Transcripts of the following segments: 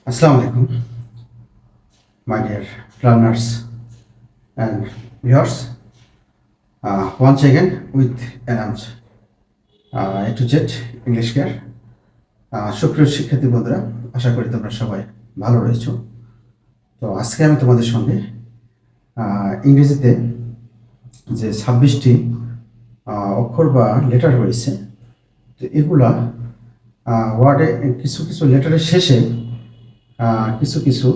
Assalamu alaikum, my dear learners and viewers. Once again with an A to Z English Care. সুপ্রিয় শিক্ষার্থী বন্ধুরা, আশা করি তোমরা সবাই ভালো রয়েছো। তো আজকে আমি তোমাদের সঙ্গে ইংরেজিতে যে 26টি অক্ষর বা লেটার রয়েছে, তো এগুলা ওয়ার্ডে কিছু কিছু লেটারের শেষে কিছু কিছু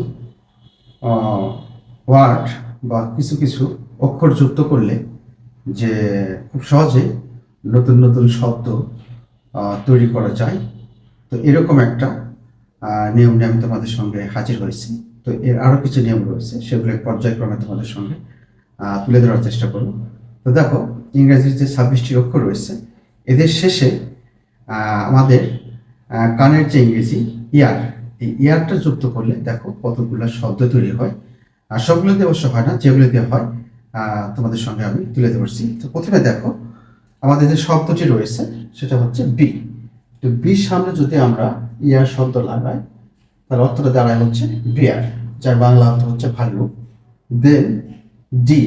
ওয়ার্ড বা কিছু কিছু অক্ষর যুক্ত করলে যে খুব সহজে নতুন নতুন শব্দ তৈরি করা যায়। তো এরকম একটা নিয়ম নিয়ে আমি তোমাদের সঙ্গে হাজির হয়েছি। তো এর আরও কিছু নিয়ম রয়েছে, সেগুলো পর্যায়ক্রমে তোমাদের সঙ্গে তুলে ধরার চেষ্টা করব। তো দেখো, ইংরেজির যে 26টি অক্ষর রয়েছে, এদের শেষে আমাদের কানের যে ইংরেজি ইয়ার, এই ইয়ারটা যুক্ত করলে দেখো কতগুলো শব্দ তৈরি হয়। আর সবগুলোতে অবশ্য হয় না, যেগুলোতে হয় তোমাদের সঙ্গে আমি তুলে ধরছি। তো প্রথমে দেখো, আমাদের যে শব্দটি রয়েছে সেটা হচ্ছে বি। তো বির সামনে যদি আমরা ইয়ার শব্দ লাগাই, তার অর্থটা দাঁড়ায় হচ্ছে বিয়ার, যার বাংলা অর্থ হচ্ছে ভাল্লুক। দেন ডি,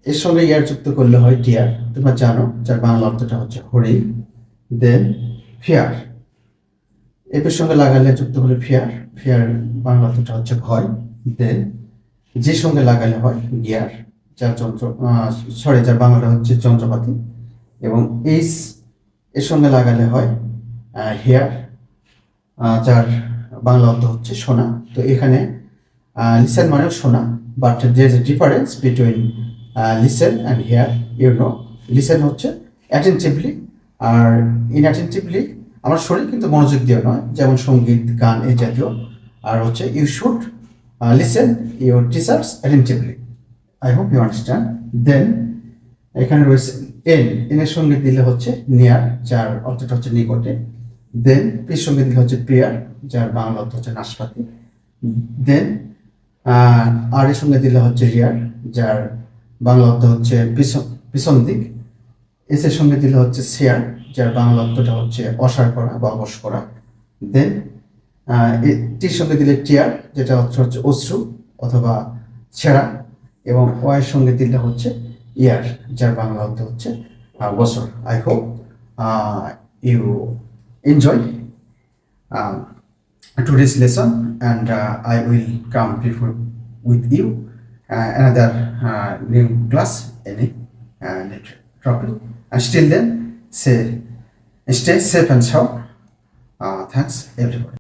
এর সঙ্গে ইয়ার যুক্ত করলে হয় ডিয়ার, তোমরা জানো, যার বাংলা অর্থটা হচ্ছে হরিণ। দেন ফিয়ার, এর সঙ্গে লাগালে যুক্ত হলে ফিয়ার, ফিয়ার বাংলা অর্থটা হচ্ছে ভয়। দেন যে সঙ্গে লাগালে হয় গিয়ার, যার যার বাংলাটা হচ্ছে যন্ত্রপাতি। এবং এইচ, এর সঙ্গে লাগালে হয় হেয়ার, যার বাংলা অর্থ হচ্ছে সোনা। তো এখানে লিসেন মানেও শোনা, but there is a difference between listen and hear. You know, listen হচ্ছে অ্যাটেন্টিভলি, আর ইনঅ্যাটেন্টিভলি আমরা শুনি কিন্তু মনোযোগ দিয়ে নয়, যেমন সঙ্গীত, গান এই জাতীয়। আর হচ্ছে you should listen your teachers attentively. I hope you understand. Then এখানে রয়েছে এন, এনের সঙ্গে দিলে হচ্ছে নিয়ার, যার অর্থটা হচ্ছে নিকটে। দেন পির সঙ্গে দিলে হচ্ছে প্রিয়ার, যার বাংলা অর্থ হচ্ছে নাশপাতি। দেন আর এর সঙ্গে দিলে হচ্ছে রিয়ার, যার বাংলা অর্থ হচ্ছে পিছন দিক। এস এর সঙ্গে দিলে হচ্ছে শেয়ার, যার বাংলা অর্থটা হচ্ছে অসাড় করা বা অবশ করা। দেন টির সঙ্গে দিলে টিয়ার, যেটা অর্থ হচ্ছে অশ্রু অথবা ছেঁড়া। এবং ওয়ের সঙ্গে দিলে হচ্ছে ইয়ার, যার বাংলা অর্থ হচ্ছে বছর। I hope you enjoy today's lesson, and I will come before with you another new class, any topic. And still then, stay safe and sound. Thanks everybody.